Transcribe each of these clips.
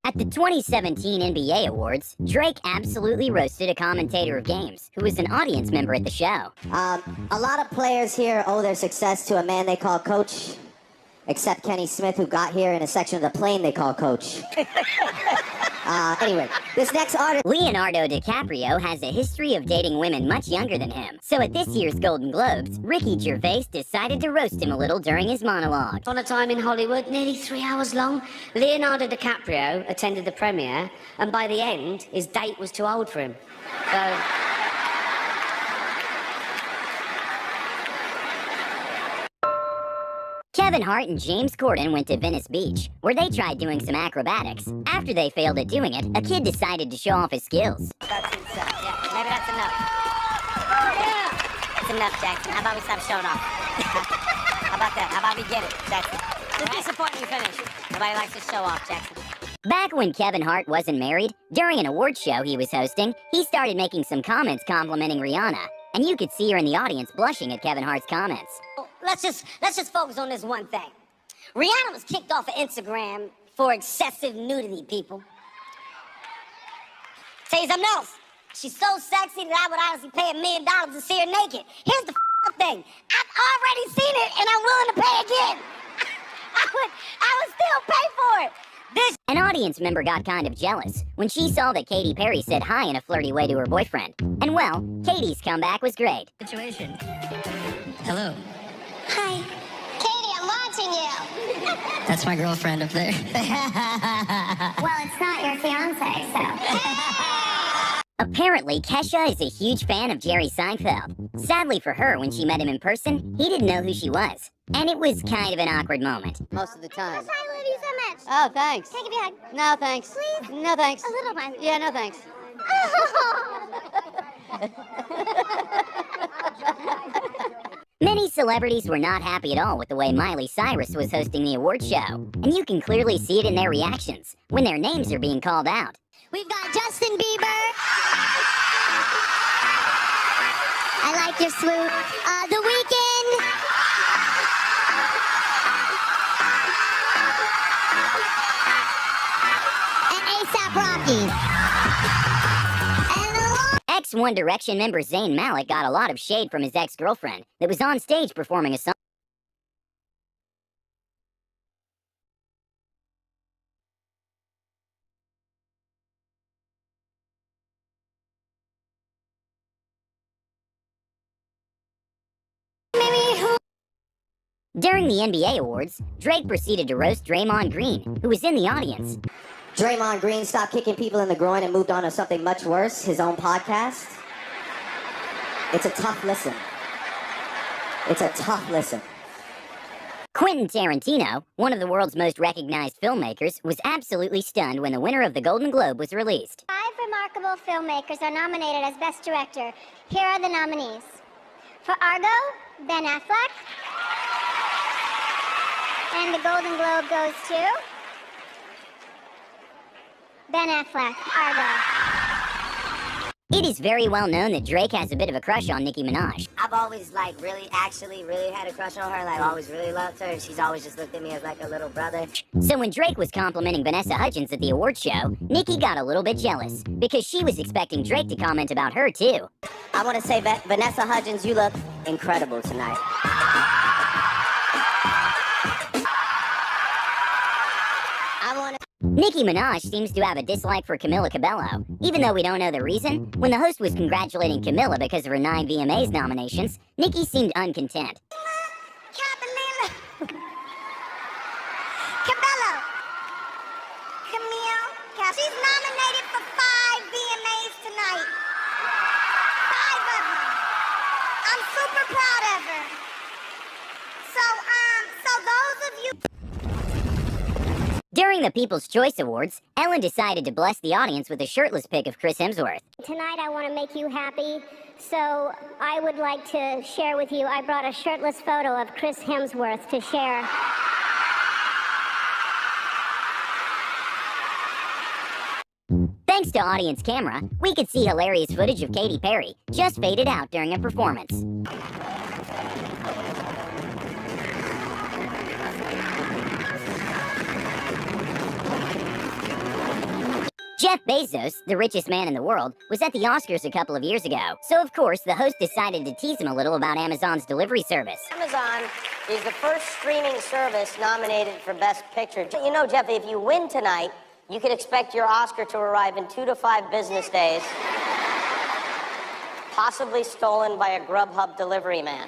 At the 2017 NBA Awards, Drake absolutely roasted a commentator of games who was an audience member at the show. A lot of players here owe their success to a man they call Coach, except Kenny Smith, who got here in a section of the plane they call Coach. Anyway, this next artist... Leonardo DiCaprio has a history of dating women much younger than him. So at this year's Golden Globes, Ricky Gervais decided to roast him a little during his monologue. On a time in Hollywood, nearly 3 hours long, Leonardo DiCaprio attended the premiere, and by the end, his date was too old for him. So... Kevin Hart and James Corden went to Venice Beach, where they tried doing some acrobatics. After they failed at doing it, a kid decided to show off his skills. That's enough. Yeah, maybe that's enough. Yeah. That's enough, Jackson. How about we stop showing off? How about that? How about we get it, Jackson? Just disappointing finish. Nobody likes to show off, Jackson. Back when Kevin Hart wasn't married, during an award show he was hosting, he started making some comments complimenting Rihanna. And you could see her in the audience blushing at Kevin Hart's comments. Let's just focus on this one thing. Rihanna was kicked off of Instagram for excessive nudity, people. Tell you something else. She's so sexy that I would honestly pay $1 million to see her naked. Here's the thing. I've already seen it, and I'm willing to pay again. I would still pay for it. An audience member got kind of jealous when she saw that Katy Perry said hi in a flirty way to her boyfriend. And well, Katy's comeback was great. Situation. Hello. Hi. Katy, I'm watching you. That's my girlfriend up there. Well, it's not your fiance, so. Apparently, Kesha is a huge fan of Jerry Seinfeld. Sadly for her, when she met him in person, he didn't know who she was. And it was kind of an awkward moment. Most of the time. I love you so much. Oh, thanks. Take a big hug. No, thanks. Please? No, thanks. A little one. Yeah, no, thanks. Many celebrities were not happy at all with the way Miley Cyrus was hosting the award show. And you can clearly see it in their reactions when their names are being called out. We've got Justin Bieber. I like your swoop. The Weeknd. And A$AP Rocky. Ex-One Direction member Zayn Malik got a lot of shade from his ex-girlfriend that was on stage performing a song. During the NBA Awards, Drake proceeded to roast Draymond Green, who was in the audience. Draymond Green stopped kicking people in the groin and moved on to something much worse, his own podcast. It's a tough listen. It's a tough listen. Quentin Tarantino, one of the world's most recognized filmmakers, was absolutely stunned when the winner of the Golden Globe was released. 5 remarkable filmmakers are nominated as Best Director. Here are the nominees. For Argo, Ben Affleck. And the Golden Globe goes to Ben Affleck, Argo. It is very well known that Drake has a bit of a crush on Nicki Minaj. I've always, really had a crush on her. Always really loved her. And she's always just looked at me as, a little brother. So when Drake was complimenting Vanessa Hudgens at the award show, Nicki got a little bit jealous, because she was expecting Drake to comment about her, too. I want to say, Vanessa Hudgens, you look incredible tonight. Nicki Minaj seems to have a dislike for Camila Cabello. Even though we don't know the reason, when the host was congratulating Camila because of her 9 VMAs nominations, Nicki seemed uncontent. Cabello. Camille. She's nominated for 5 VMAs tonight. 5 of them. I'm super proud of her. So those of you... During the People's Choice Awards, Ellen decided to bless the audience with a shirtless pic of Chris Hemsworth. Tonight I want to make you happy, so I would like to share with you, I brought a shirtless photo of Chris Hemsworth to share. Thanks to Audience Camera, we could see hilarious footage of Katy Perry, just faded out during a performance. Jeff Bezos, the richest man in the world, was at the Oscars a couple of years ago. So of course, the host decided to tease him a little about Amazon's delivery service. Amazon is the first streaming service nominated for Best Picture. You know, Jeff, if you win tonight, you can expect your Oscar to arrive in 2 to 5 business days, possibly stolen by a Grubhub delivery man.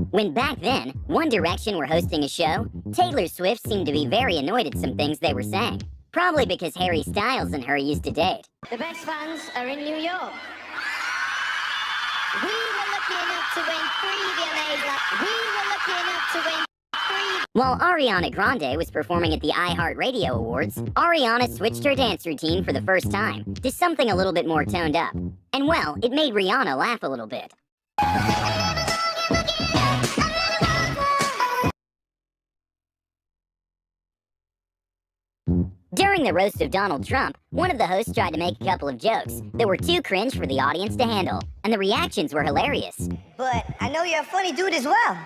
When back then, One Direction were hosting a show, Taylor Swift seemed to be very annoyed at some things they were saying. Probably because Harry Styles and her used to date. The best fans are in New York. We were lucky enough to win 3 VMAs. We were lucky enough to win 3. While Ariana Grande was performing at the iHeartRadio Awards, Ariana switched her dance routine for the first time to something a little bit more toned up. And well, it made Rihanna laugh a little bit. During the roast of Donald Trump, one of the hosts tried to make a couple of jokes that were too cringe for the audience to handle, and the reactions were hilarious. But I know you're a funny dude as well.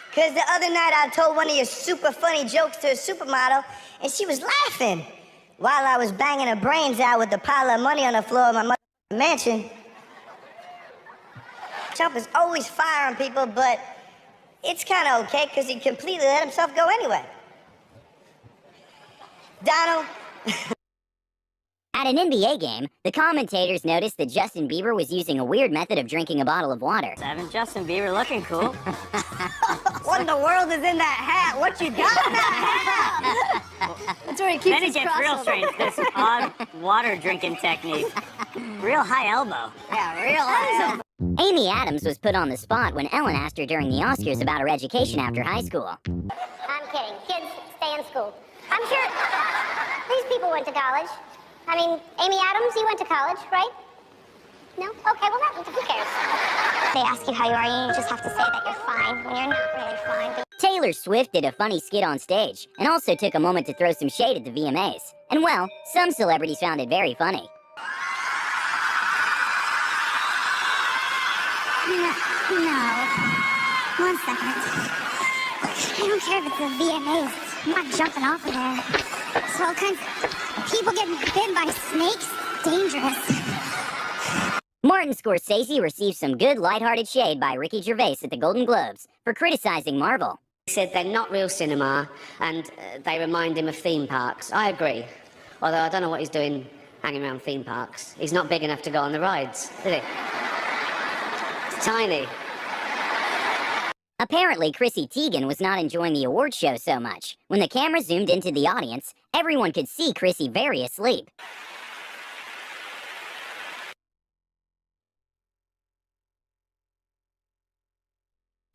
Because the other night I told one of your super funny jokes to a supermodel, and she was laughing while I was banging her brains out with a pile of money on the floor of my mansion. Trump is always firing people, but it's kind of okay because he completely let himself go anyway. Donald. At an NBA game, the commentators noticed that Justin Bieber was using a weird method of drinking a bottle of water. Evan, Justin Bieber looking cool. What in the world is in that hat? What you got in that hat? That's where he keeps Then it his gets real crossover. strange, this odd water drinking technique. Real high elbow. Yeah, real high. Amy Adams was put on the spot when Ellen asked her during the Oscars about her education after high school. I'm kidding. Kids, stay in school. I'm sure these people went to college. I mean, Amy Adams, you went to college, right? No? Okay, well, who cares? They ask you how you are, and you just have to say that you're fine when you're not really fine. Taylor Swift did a funny skit on stage, and also took a moment to throw some shade at the VMAs. And well, some celebrities found it very funny. No. 1 second. I don't care if it's the VMAs. I'm not jumping off of there. So all kinds of people getting bitten by snakes. Dangerous. Martin Scorsese received some good lighthearted shade by Ricky Gervais at the Golden Globes for criticizing Marvel. He said they're not real cinema, and they remind him of theme parks. I agree. Although I don't know what he's doing hanging around theme parks. He's not big enough to go on the rides, is he? It's tiny. Apparently, Chrissy Teigen was not enjoying the award show so much. When the camera zoomed into the audience, everyone could see Chrissy very asleep.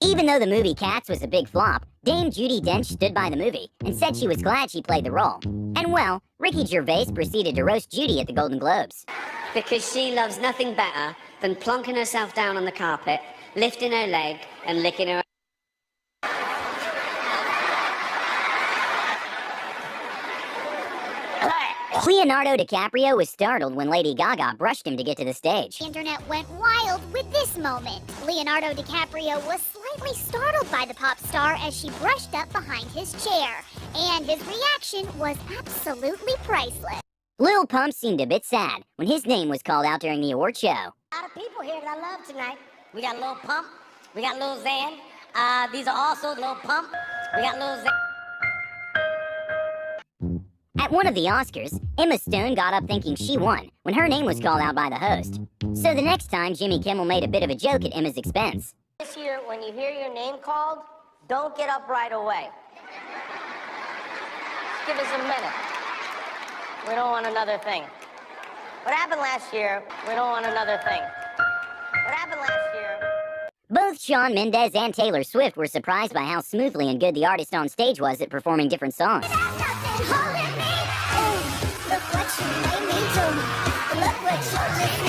Even though the movie Cats was a big flop, Dame Judi Dench stood by the movie and said she was glad she played the role. And well, Ricky Gervais proceeded to roast Judy at the Golden Globes. Because she loves nothing better than plonking herself down on the carpet, lifting her leg, and licking her. Leonardo DiCaprio was startled when Lady Gaga brushed him to get to the stage. The internet went wild with this moment. Leonardo DiCaprio was slightly startled by the pop star as she brushed up behind his chair. And his reaction was absolutely priceless. Lil Pump seemed a bit sad when his name was called out during the award show. A lot of people here that I love tonight. We got Lil Pump. We got Lil Xan. These are also Lil Pump. We got Lil Xan. At one of the Oscars, Emma Stone got up thinking she won when her name was called out by the host. So the next time, Jimmy Kimmel made a bit of a joke at Emma's expense. This year, when you hear your name called, don't get up right away. Just give us a minute. We don't want another thing. What happened last year? We don't want another thing. What happened last year? Both Shawn Mendes and Taylor Swift were surprised by how smoothly and good the artist on stage was at performing different songs. Holding me. Look what you made me do. Look what you made me do.